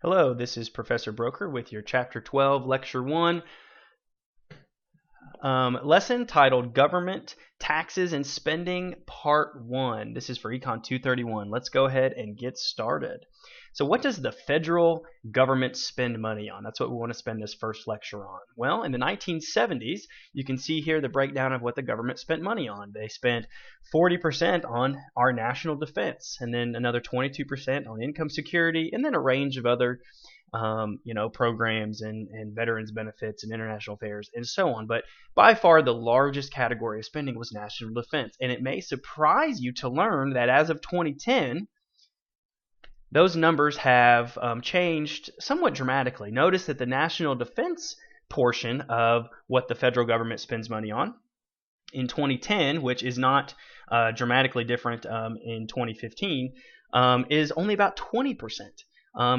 Hello, this is Professor Broker with your Chapter 12, Lecture 1 lesson titled Government, Taxes, and Spending, Part 1. This is for Econ 231. Let's go ahead and get started. So what does the federal government spend money on? That's what we want to spend this first lecture on. Well, in the 1970s, you can see here the breakdown of what the government spent money on. They spent 40% on our national defense, and then another 22% on income security, and then a range of other programs and veterans benefits and international affairs and so on. But by far the largest category of spending was national defense. And it may surprise you to learn that as of 2010, those numbers have changed somewhat dramatically. Notice that the national defense portion of what the federal government spends money on in 2010, which is not dramatically different in 2015, is only about 20%.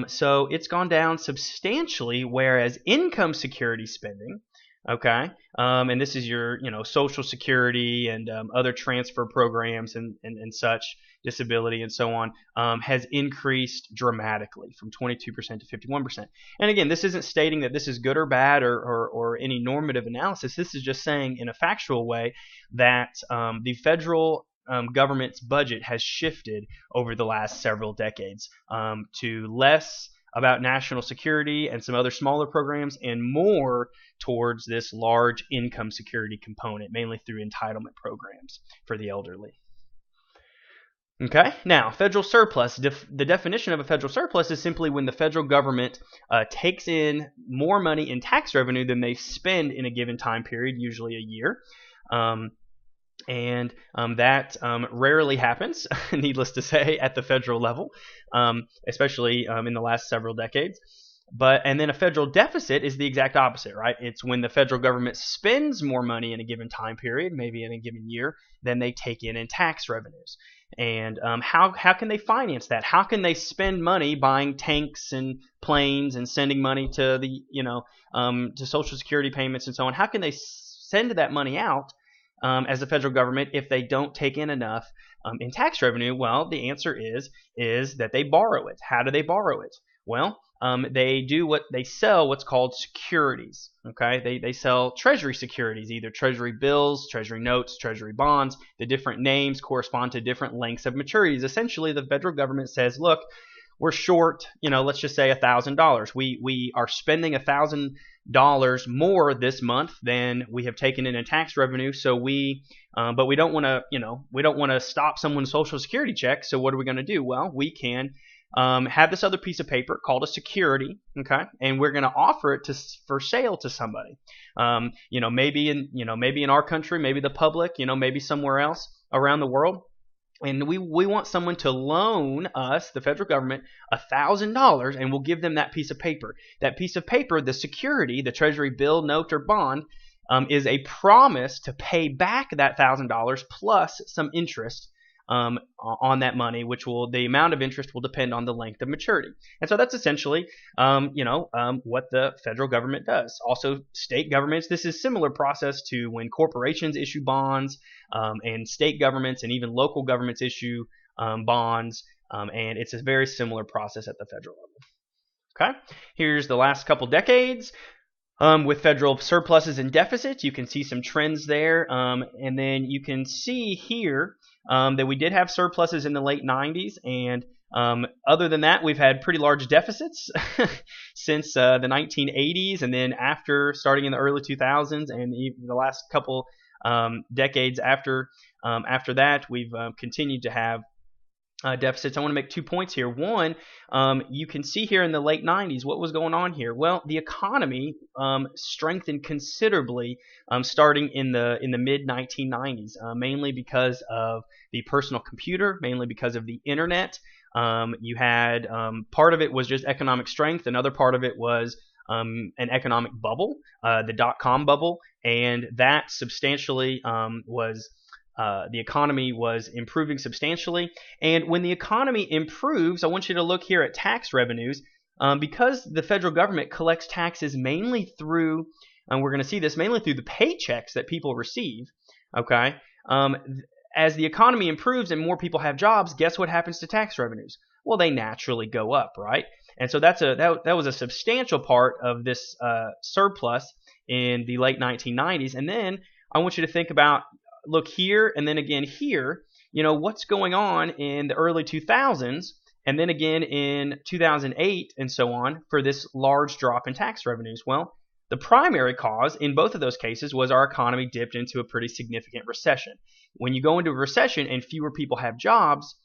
So it's gone down substantially, whereas income security spending, okay, and this is your Social Security and other transfer programs and such, disability and so on, has increased dramatically from 22% to 51%. And again, this isn't stating that this is good or bad or any normative analysis. This is just saying in a factual way that the federal government's budget has shifted over the last several decades to less about national security and some other smaller programs and more towards this large income security component, mainly through entitlement programs for the elderly. Okay, now federal surplus. The definition of a federal surplus is simply when the federal government takes in more money in tax revenue than they spend in a given time period, usually a year. And that rarely happens, needless to say, at the federal level, especially in the last several decades. And then a federal deficit is the exact opposite, right? It's when the federal government spends more money in a given time period, maybe in a given year, than they take in tax revenues. And how can they finance that? How can they spend money buying tanks and planes and sending money to the to Social Security payments and so on? How can they send that money out as a federal government if they don't take in enough in tax revenue? Well, the answer is that they borrow it. How do they borrow it? Well, they sell what's called securities. Okay, they sell treasury securities, either treasury bills, treasury notes, treasury bonds. The different names correspond to different lengths of maturities. Essentially, the federal government says, look, we're short, let's just say $1,000. We are spending $1,000 more this month than we have taken in tax revenue. So but we don't want to, stop someone's Social Security check. So what are we going to do? Well, we can have this other piece of paper called a security, okay, and we're going to offer it for sale to somebody. Maybe in our country, maybe the public, maybe somewhere else around the world. And we want someone to loan us, the federal government, $1,000, and we'll give them that piece of paper. That piece of paper, the security, the treasury bill, note, or bond, is a promise to pay back that $1,000 plus some interest on that money, the amount of interest will depend on the length of maturity. And so that's essentially, what the federal government does. Also, state governments, this is a similar process to when corporations issue bonds, and state governments and even local governments issue bonds, and it's a very similar process at the federal level. Okay, here's the last couple decades. With federal surpluses and deficits, you can see some trends there, and then you can see here that we did have surpluses in the late 90s, and other than that, we've had pretty large deficits since the 1980s, and then starting in the early 2000s, and even the last couple decades after that, we've continued to have deficits. I want to make 2 points here. One, you can see here in the late 90s what was going on here. Well, the economy strengthened considerably starting in the mid 1990s, mainly because of the personal computer, mainly because of the internet. You had part of it was just economic strength, another part of it was an economic bubble, the dot-com bubble, and that substantially the economy was improving substantially. And when the economy improves, I want you to look here at tax revenues. Because the federal government collects taxes mainly through, and we're going to see this, mainly through the paychecks that people receive, okay? As the economy improves and more people have jobs, guess what happens to tax revenues? Well, they naturally go up, right? And so that was a substantial part of this surplus in the late 1990s. And then I want you to think about, look here and then again here, what's going on in the early 2000s and then again in 2008 and so on for this large drop in tax revenues. Well, the primary cause in both of those cases was our economy dipped into a pretty significant recession. When you go into a recession and fewer people have jobs,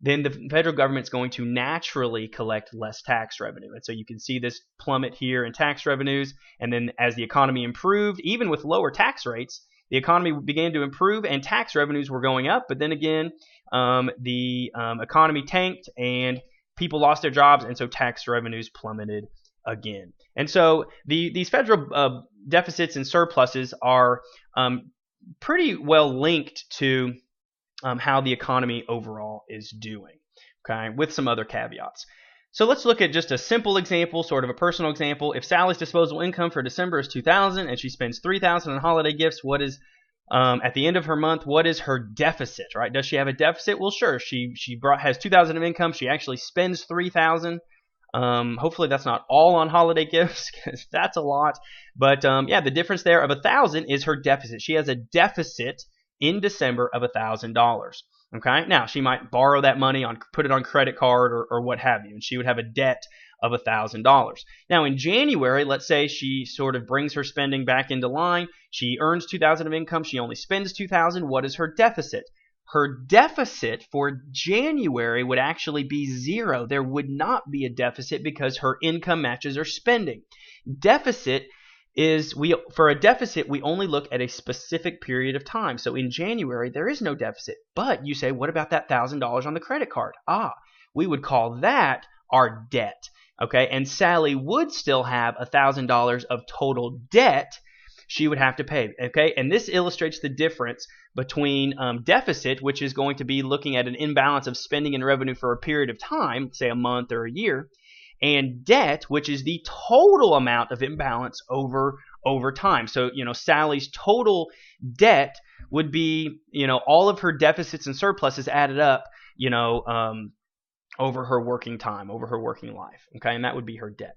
then the federal government's going to naturally collect less tax revenue. And so you can see this plummet here in tax revenues. And then as the economy improved, even with lower tax rates, the economy began to improve and tax revenues were going up. But then again, the economy tanked and people lost their jobs, and so tax revenues plummeted again. And so these federal deficits and surpluses are pretty well linked to how the economy overall is doing, okay, with some other caveats. So let's look at just a simple example, sort of a personal example. If Sally's disposable income for December is $2,000 and she spends $3,000 on holiday gifts, what is at the end of her month, what is her deficit, right? Does she have a deficit? Well, sure. She has $2,000 of income. She actually spends $3,000. Hopefully that's not all on holiday gifts, because that's a lot. But yeah, the difference there of $1,000 is her deficit. She has a deficit in December of $1,000. Okay, now she might borrow that money put it on credit card or what have you, and she would have a debt of $1,000. Now in January, let's say she sort of brings her spending back into line. She earns $2,000 of income. She only spends $2,000. What is her deficit? Her deficit for January would actually be zero. There would not be a deficit because her income matches her spending. Deficit is, for a deficit, we only look at a specific period of time. So in January, there is no deficit. But you say, what about that $1,000 on the credit card? We would call that our debt. Okay, and Sally would still have $1,000 of total debt she would have to pay. Okay, and this illustrates the difference between deficit, which is going to be looking at an imbalance of spending and revenue for a period of time, say a month or a year, and debt, which is the total amount of imbalance over time. So, Sally's total debt would be, all of her deficits and surpluses added up, over her working time, over her working life. Okay, and that would be her debt.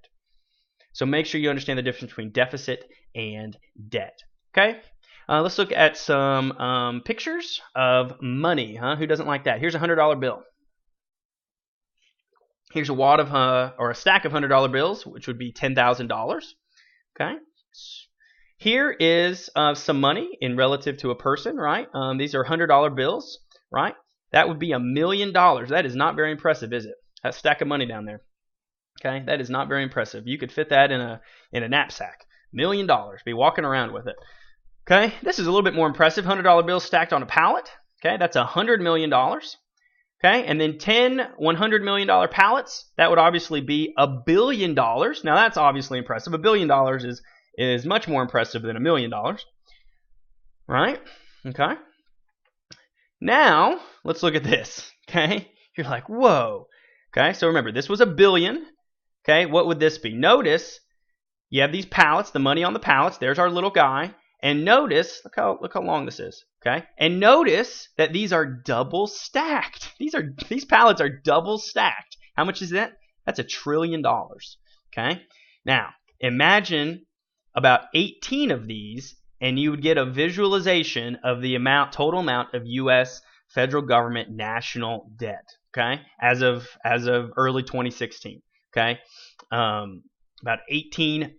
So make sure you understand the difference between deficit and debt. Okay, let's look at some pictures of money. Who doesn't like that? Here's a $100 bill. Here's a wad of or a stack of $100 bills, which would be $10,000. Okay. Here is some money in relative to a person, right? These are $100 bills, right? That would be $1 million. That is not very impressive, is it? That stack of money down there. Okay, that is not very impressive. You could fit that in a knapsack. $1 million. Be walking around with it. Okay, this is a little bit more impressive. $100 bills stacked on a pallet. Okay, that's $100 million. Okay, and then 10 $100 million pallets, that would obviously be $1 billion. Now that's obviously impressive. $1 billion is much more impressive than $1 million. Right? Okay. Now, let's look at this. Okay, you're like, whoa. Okay, so remember, this was $1 billion. Okay, what would this be? Notice you have these pallets, the money on the pallets. There's our little guy. And notice, look how long this is. Okay, and notice that these are double stacked. These pallets are double stacked. How much is that? That's $1 trillion. Okay, now imagine about 18 of these, and you would get a visualization of the total amount of U.S. federal government national debt. Okay, as of early 2016. Okay, about 18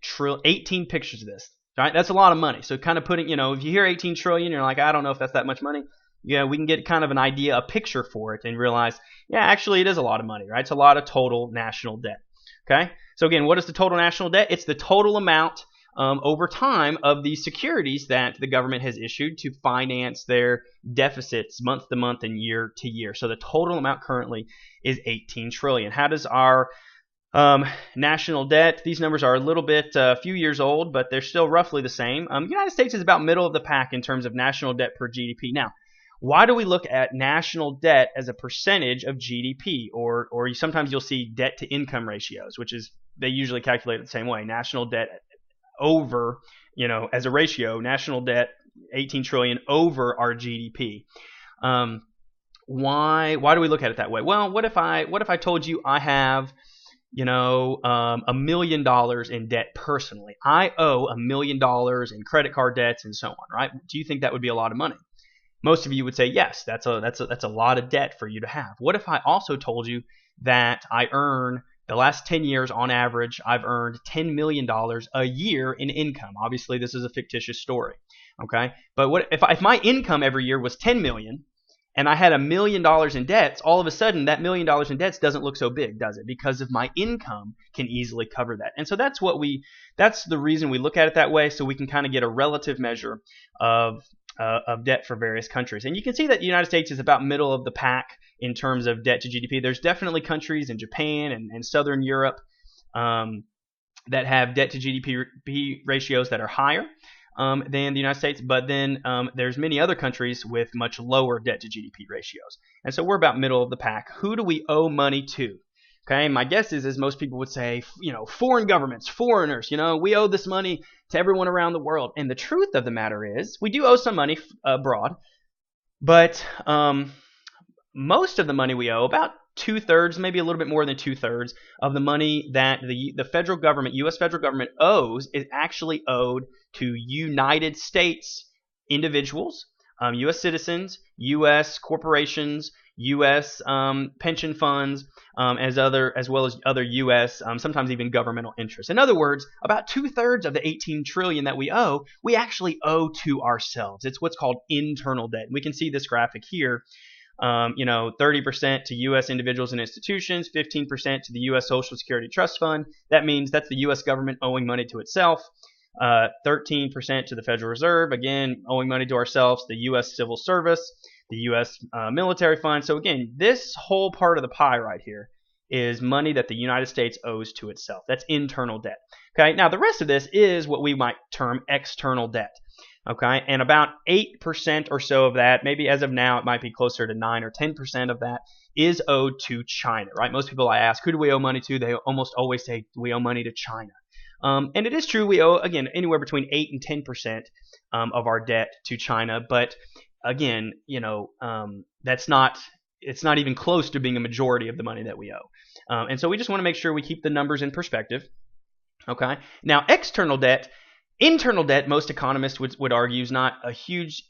pictures of this. Right, that's a lot of money. So kind of putting, if you hear 18 trillion, you're like, I don't know if that's that much money. Yeah, we can get kind of an idea, a picture for it, and realize, yeah, actually it is a lot of money, right? It's a lot of total national debt. Okay, so again, what is the total national debt? It's the total amount over time of the securities that the government has issued to finance their deficits month to month and year to year. So the total amount currently is 18 trillion. How does our national debt, these numbers are a little bit, a few years old, but they're still roughly the same. The United States is about middle of the pack in terms of national debt per GDP. Now, why do we look at national debt as a percentage of GDP? Or sometimes you'll see debt to income ratios, which is, they usually calculate it the same way. National debt over, as a ratio, national debt, 18 trillion over our GDP. Why do we look at it that way? Well, what if I told you I have $1 million in debt personally. I owe $1 million in credit card debts and so on, right? Do you think that would be a lot of money? Most of you would say yes. That's a lot of debt for you to have. What if I also told you that I earn the last 10 years on average, I've earned $10 million a year in income. Obviously, this is a fictitious story, okay? But what if my income every year was 10 million and I had $1 million in debts? All of a sudden, that $1 million in debts doesn't look so big, does it? Because of my income can easily cover that. And so that's the reason we look at it that way, so we can kind of get a relative measure of debt for various countries. And you can see that the United States is about middle of the pack in terms of debt to GDP. There's definitely countries in Japan and Southern Europe that have debt to GDP ratios that are higher than the United States, but then there's many other countries with much lower debt to GDP ratios. And so we're about middle of the pack. Who do we owe money to? Okay, my guess is most people would say, foreign governments, foreigners, we owe this money to everyone around the world. And the truth of the matter is, we do owe some money abroad, but most of the money we owe, about 2/3, maybe a little bit more than 2/3 of the money that the federal government, U.S. federal government owes, is actually owed to United States individuals, U.S. citizens, U.S. corporations, U.S. pension funds, as well as other U.S. Sometimes even governmental interests. In other words, about 2/3 of the $18 trillion that we owe, we actually owe to ourselves. It's what's called internal debt. We can see this graphic here. 30% to U.S. individuals and institutions, 15% to the U.S. Social Security Trust Fund. That means that's the U.S. government owing money to itself. 13% to the Federal Reserve, again, owing money to ourselves. The U.S. Civil Service, the U.S. Military Fund. So again, this whole part of the pie right here is money that the United States owes to itself. That's internal debt. Okay, now the rest of this is what we might term external debt. Okay, and about 8% or so of that, maybe as of now, it might be closer to 9 or 10% of that, is owed to China, right? Most people I ask, who do we owe money to? They almost always say we owe money to China. And it is true, we owe, again, anywhere between 8 and 10% of our debt to China. But again, it's not even close to being a majority of the money that we owe. And so we just want to make sure we keep the numbers in perspective. Okay, now external debt. Internal debt, most economists would argue, is not a huge,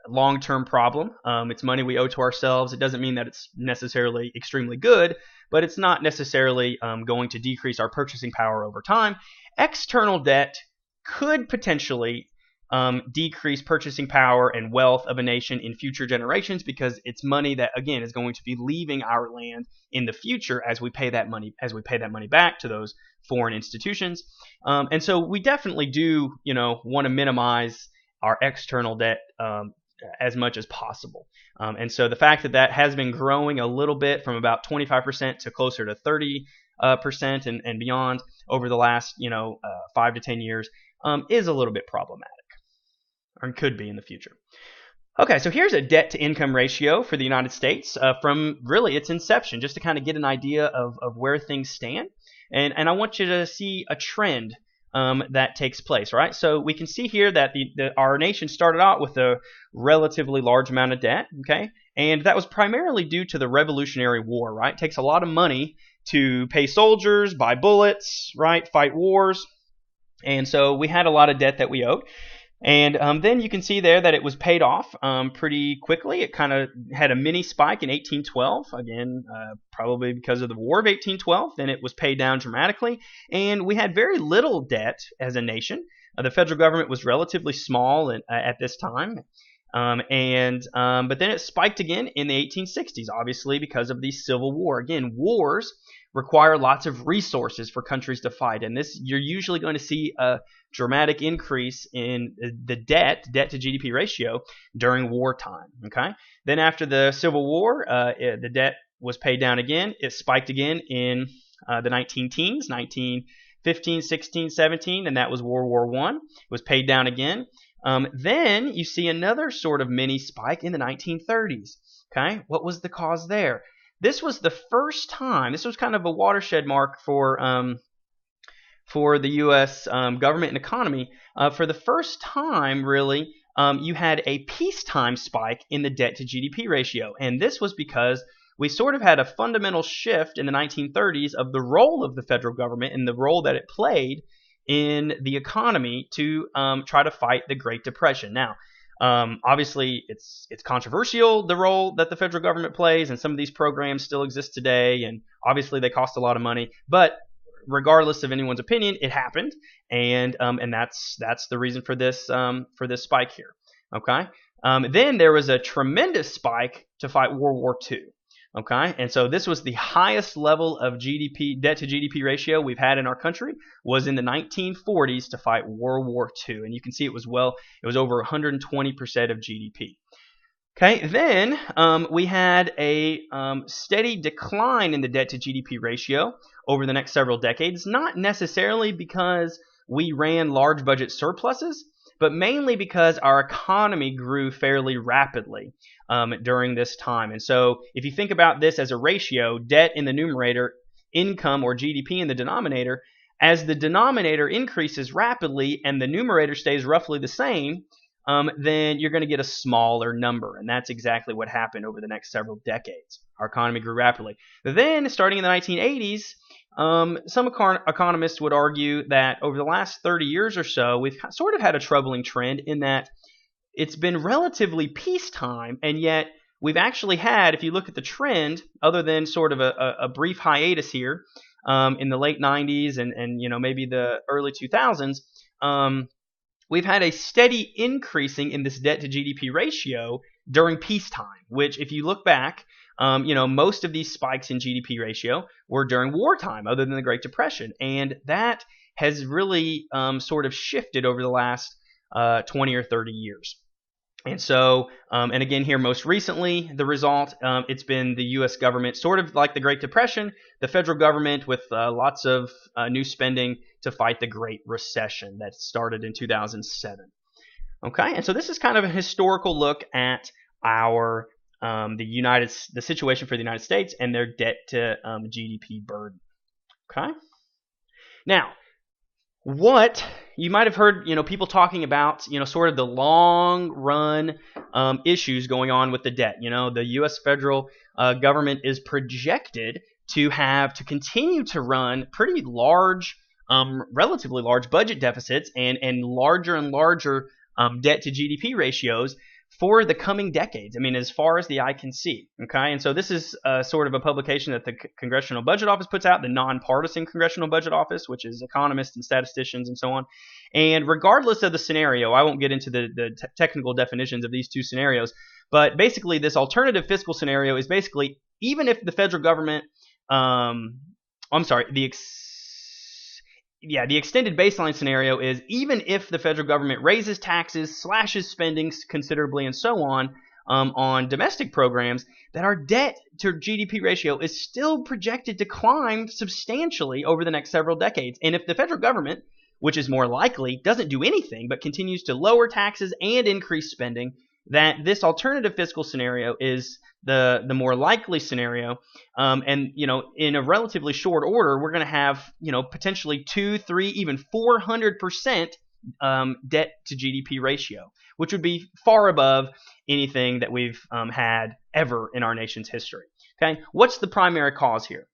long-term problem. It's money we owe to ourselves. It doesn't mean that it's necessarily extremely good, but it's not necessarily going to decrease our purchasing power over time. External debt could potentially decrease purchasing power and wealth of a nation in future generations, because it's money that, again, is going to be leaving our land in the future as we pay that money back to those foreign institutions. And so we definitely do, want to minimize our external debt as much as possible. And so the fact that has been growing a little bit from about 25% to closer to 30% and beyond over the last 5 to 10 years is a little bit problematic, or could be in the future. Okay, so here's a debt to income ratio for the United States from really its inception, just to kind of get an idea of where things stand. And I want you to see a trend that takes place, right? So we can see here that our nation started out with a relatively large amount of debt, okay? And that was primarily due to the Revolutionary War, right? It takes a lot of money to pay soldiers, buy bullets, right? Fight wars. And so we had a lot of debt that we owed. And then you can see there that it was paid off pretty quickly. It kind of had a mini spike in 1812, again, probably because of the War of 1812. Then it was paid down dramatically, and we had very little debt as a nation. The federal government was relatively small at this time, but then it spiked again in the 1860s, obviously because of the Civil War. Again, wars require lots of resources for countries to fight, and this you're usually going to see a dramatic increase in the debt to GDP ratio during wartime. Okay, then after the Civil War, the debt was paid down again. It spiked again in the 19-teens, 1915, 16, 17, and that was World War I. It was paid down again. Then you see another sort of mini spike in the 1930s. Okay, what was the cause there? This was the first time. This was kind of a watershed mark for the U.S. Government and economy. For the first time, really, you had a peacetime spike in the debt to GDP ratio, and this was because we sort of had a fundamental shift in the 1930s of the role of the federal government and the role that it played in the economy to try to fight the Great Depression. Now, obviously, it's controversial, the role that the federal government plays, and some of these programs still exist today, and obviously they cost a lot of money. But regardless of anyone's opinion, it happened, and that's the reason for this spike here. Okay. Then there was a tremendous spike to fight World War II. Okay, and so this was the highest level of GDP, debt to GDP ratio we've had in our country, was in the 1940s to fight World War II, and you can see it was over 120% of GDP. Okay, then we had a steady decline in the debt to GDP ratio over the next several decades, not necessarily because we ran large budget surpluses, but mainly because our economy grew fairly rapidly during this time. And so if you think about this as a ratio, debt in the numerator, income or GDP in the denominator, as the denominator increases rapidly and the numerator stays roughly the same, then you're going to get a smaller number. And that's exactly what happened over the next several decades. Our economy grew rapidly. Then, starting in the 1980s, some economists would argue that over the last 30 years or so, we've sort of had a troubling trend in that it's been relatively peacetime, and yet we've actually had, if you look at the trend, other than sort of a brief hiatus here in the late 90s and maybe the early 2000s, we've had a steady increasing in this debt to GDP ratio during peacetime, which if you look back, most of these spikes in GDP ratio were during wartime, other than the Great Depression. And that has really sort of shifted over the last 20 or 30 years. And so, and again here most recently, the result, it's been the U.S. government, sort of like the Great Depression, the federal government with lots of new spending to fight the Great Recession that started in 2007. Okay, and so this is kind of a historical look at our the situation for the United States and their debt to GDP burden. Okay. Now, what you might have heard, people talking about, sort of the long run issues going on with the debt. The U.S. federal government is projected to continue to run pretty large, relatively large budget deficits and larger debt to GDP ratios for the coming decades. I mean, as far as the eye can see. Okay, and so this is sort of a publication that the Congressional Budget Office puts out, the nonpartisan Congressional Budget Office, which is economists and statisticians and so on. And regardless of the scenario, I won't get into the technical definitions of these two scenarios, but basically this alternative fiscal scenario is basically even if the federal government, the extended baseline scenario is even if the federal government raises taxes, slashes spending considerably, and so on domestic programs, that our debt to GDP ratio is still projected to climb substantially over the next several decades. And if the federal government, which is more likely, doesn't do anything but continues to lower taxes and increase spending, that this alternative fiscal scenario is the more likely scenario, and in a relatively short order, we're going to have potentially 2, 3, even 400% debt to GDP ratio, which would be far above anything that we've had ever in our nation's history. Okay, what's the primary cause here?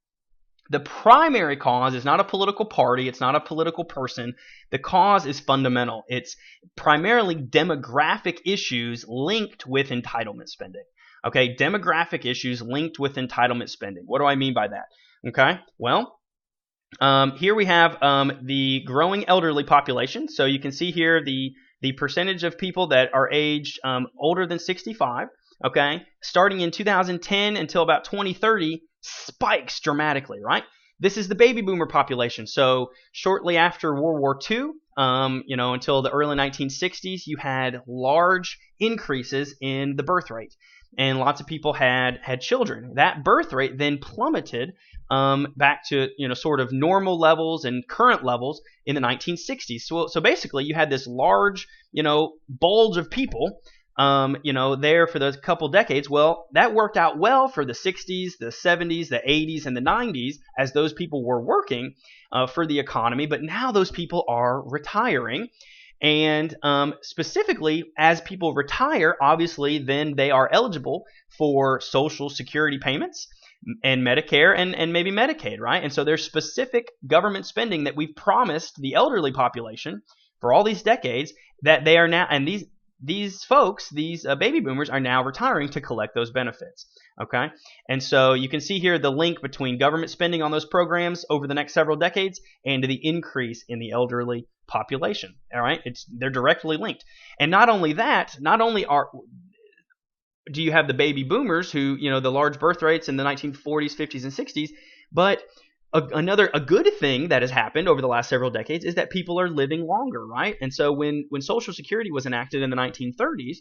The primary cause is not a political party, it's not a political person. The cause is fundamental. It's primarily demographic issues linked with entitlement spending. Okay, demographic issues linked with entitlement spending. What do I mean by that? Okay, well, here we have the growing elderly population. So you can see here the percentage of people that are aged older than 65. Okay, starting in 2010 until about 2030, spikes dramatically, right? This is the baby boomer population. So shortly after World War II, until the early 1960s, you had large increases in the birth rate. And lots of people had children. That birth rate then plummeted back to sort of normal levels and current levels in the 1960s. So basically, you had this large bulge of people there for those couple decades. Well, that worked out well for the 60s, the 70s, the 80s, and the 90s as those people were working for the economy. But now those people are retiring. And specifically, as people retire, obviously, then they are eligible for Social Security payments and Medicare and maybe Medicaid, right? And so there's specific government spending that we've promised the elderly population for all these decades that they are now, and these folks, these baby boomers, are now retiring to collect those benefits. Okay, and so you can see here the link between government spending on those programs over the next several decades and the increase in the elderly population. All right, they're directly linked. And not only that, not only do you have the baby boomers who, the large birth rates in the 1940s, 50s, and 60s, but a good thing that has happened over the last several decades is that people are living longer, right? And so when Social Security was enacted in the 1930s,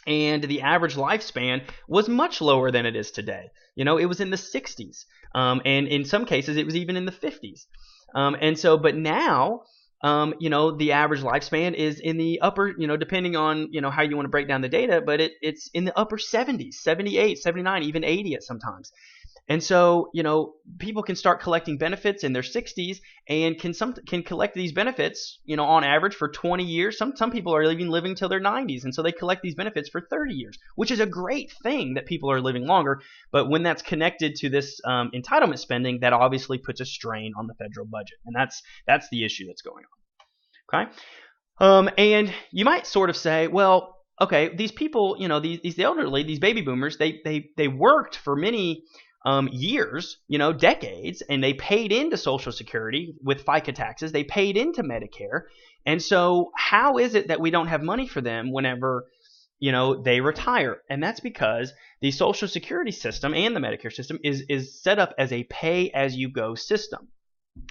and the average lifespan was much lower than it is today. It was in the 60s, and in some cases it was even in the 50s. But now, the average lifespan is in the upper, depending on, how you want to break down the data, but it's in the upper 70s, 78, 79, even 80 at sometimes. And so, people can start collecting benefits in their 60s and can collect these benefits, on average for 20 years. Some people are even living till their 90s, and so they collect these benefits for 30 years, which is a great thing that people are living longer. But when that's connected to this entitlement spending, that obviously puts a strain on the federal budget, and that's the issue that's going on. Okay, and you might sort of say, well, okay, these people, these the elderly, these baby boomers, they worked for many years, decades, and they paid into Social Security with FICA taxes. They paid into Medicare. And so how is it that we don't have money for them whenever, they retire? And that's because the Social Security system and the Medicare system is set up as a pay-as-you-go system.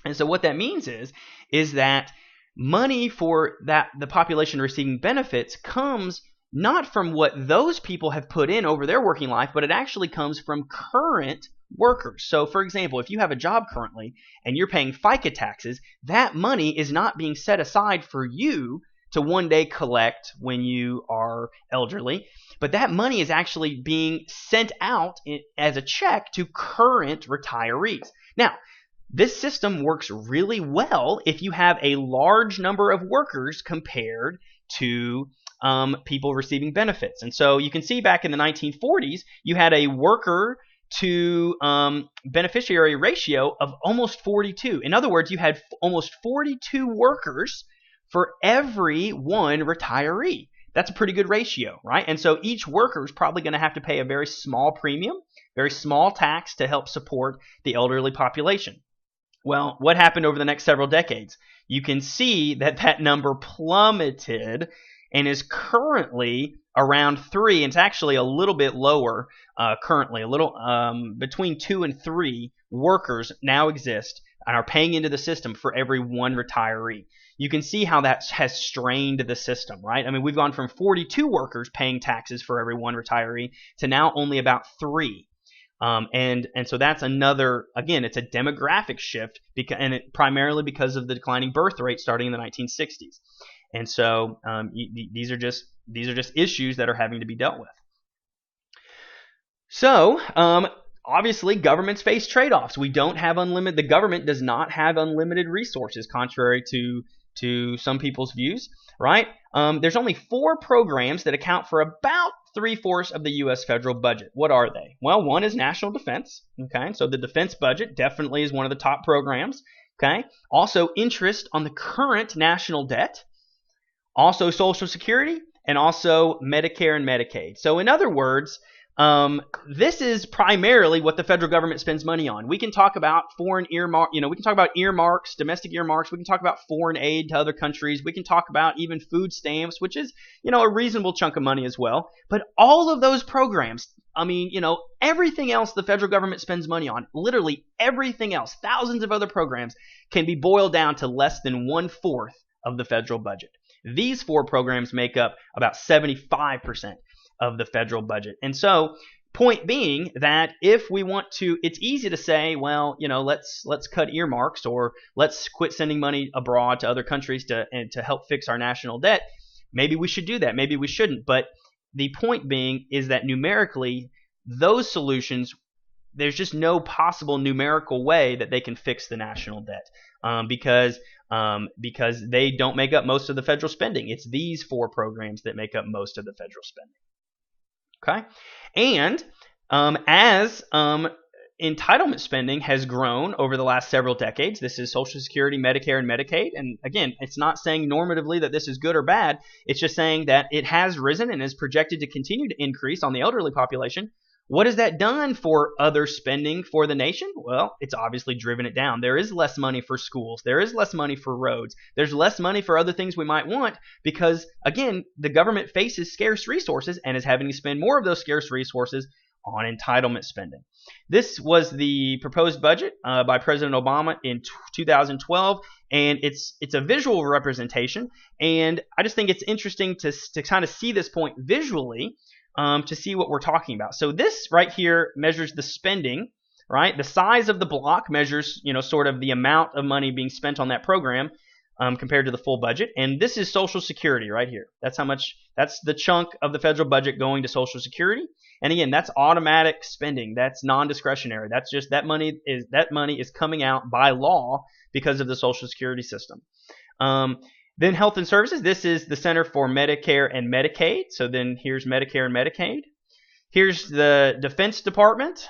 And so what that means is that money for the population receiving benefits comes not from what those people have put in over their working life, but it actually comes from current workers. So, for example, if you have a job currently and you're paying FICA taxes, that money is not being set aside for you to one day collect when you are elderly, but that money is actually being sent out as a check to current retirees. Now, this system works really well if you have a large number of workers compared to people receiving benefits. And so you can see back in the 1940s, you had a worker to beneficiary ratio of almost 42. In other words, you had almost 42 workers for every one retiree. That's a pretty good ratio, right? And so each worker is probably going to have to pay a very small premium, very small tax to help support the elderly population. Well, what happened over the next several decades? You can see that number plummeted and is currently around 3, and it's actually a little bit lower currently, between 2 and 3 workers now exist and are paying into the system for every one retiree. You can see how that has strained the system, right? I mean, we've gone from 42 workers paying taxes for every one retiree to now only about 3. And so that's another, again, it's a demographic shift, primarily because of the declining birth rate starting in the 1960s. And so these are just issues that are having to be dealt with. So obviously, governments face trade-offs. The government does not have unlimited resources, contrary to some people's views, right? There's only 4 programs that account for about 3/4 of the U.S. federal budget. What are they? Well, one is national defense. Okay, so the defense budget definitely is one of the top programs. Okay, also interest on the current national debt, also Social Security, and also Medicare and Medicaid. So in other words, this is primarily what the federal government spends money on. We can talk about foreign earmark, we can talk about earmarks, domestic earmarks. We can talk about foreign aid to other countries. We can talk about even food stamps, which is, a reasonable chunk of money as well. But all of those programs, everything else the federal government spends money on, literally everything else, thousands of other programs, can be boiled down to less than 1/4 of the federal budget. These 4 programs make up about 75% of the federal budget. And so, point being that if we want to, it's easy to say, well, let's cut earmarks, or let's quit sending money abroad to other countries to help fix our national debt. Maybe we should do that. Maybe we shouldn't. But the point being is that numerically, those solutions, there's just no possible numerical way that they can fix the national debt. because they don't make up most of the federal spending. It's these 4 programs that make up most of the federal spending. Okay, and as entitlement spending has grown over the last several decades. This is Social Security, Medicare, and Medicaid. And again, it's not saying normatively that this is good or bad. It's just saying that it has risen and is projected to continue to increase on the elderly population. What has that done for other spending for the nation? Well, it's obviously driven it down. There is less money for schools. There is less money for roads. There's less money for other things we might want because, again, the government faces scarce resources and is having to spend more of those scarce resources on entitlement spending. This was the proposed budget by President Obama in 2012, and it's a visual representation. And I just think it's interesting to kind of see this point visually to see what we're talking about. So this right here measures the spending, right? The size of the block measures, sort of the amount of money being spent on that program compared to the full budget. And this is Social Security right here. That's how much. That's the chunk of the federal budget going to Social Security. And again, that's automatic spending. That's non-discretionary. That's just that money is coming out by law because of the Social Security system. Then Health and Services. This is the Center for Medicare and Medicaid. So then here's Medicare and Medicaid. Here's the Defense Department.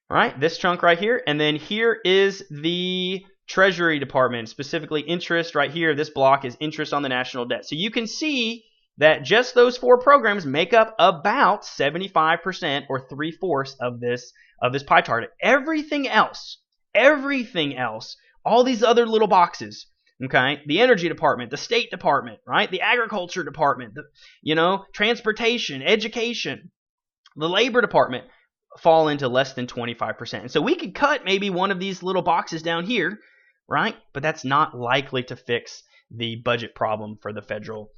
All right, this chunk right here. And then here is the Treasury Department, specifically interest right here. This block is interest on the national debt. So you can see that just those 4 programs make up about 75% or 3/4 of this pie chart. Everything else, all these other little boxes, okay, the Energy Department, the State Department, right, the Agriculture Department, transportation, education, the Labor Department fall into less than 25%. And so we could cut maybe one of these little boxes down here, right? But that's not likely to fix the budget problem for the federal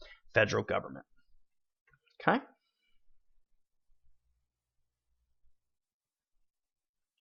government. Okay?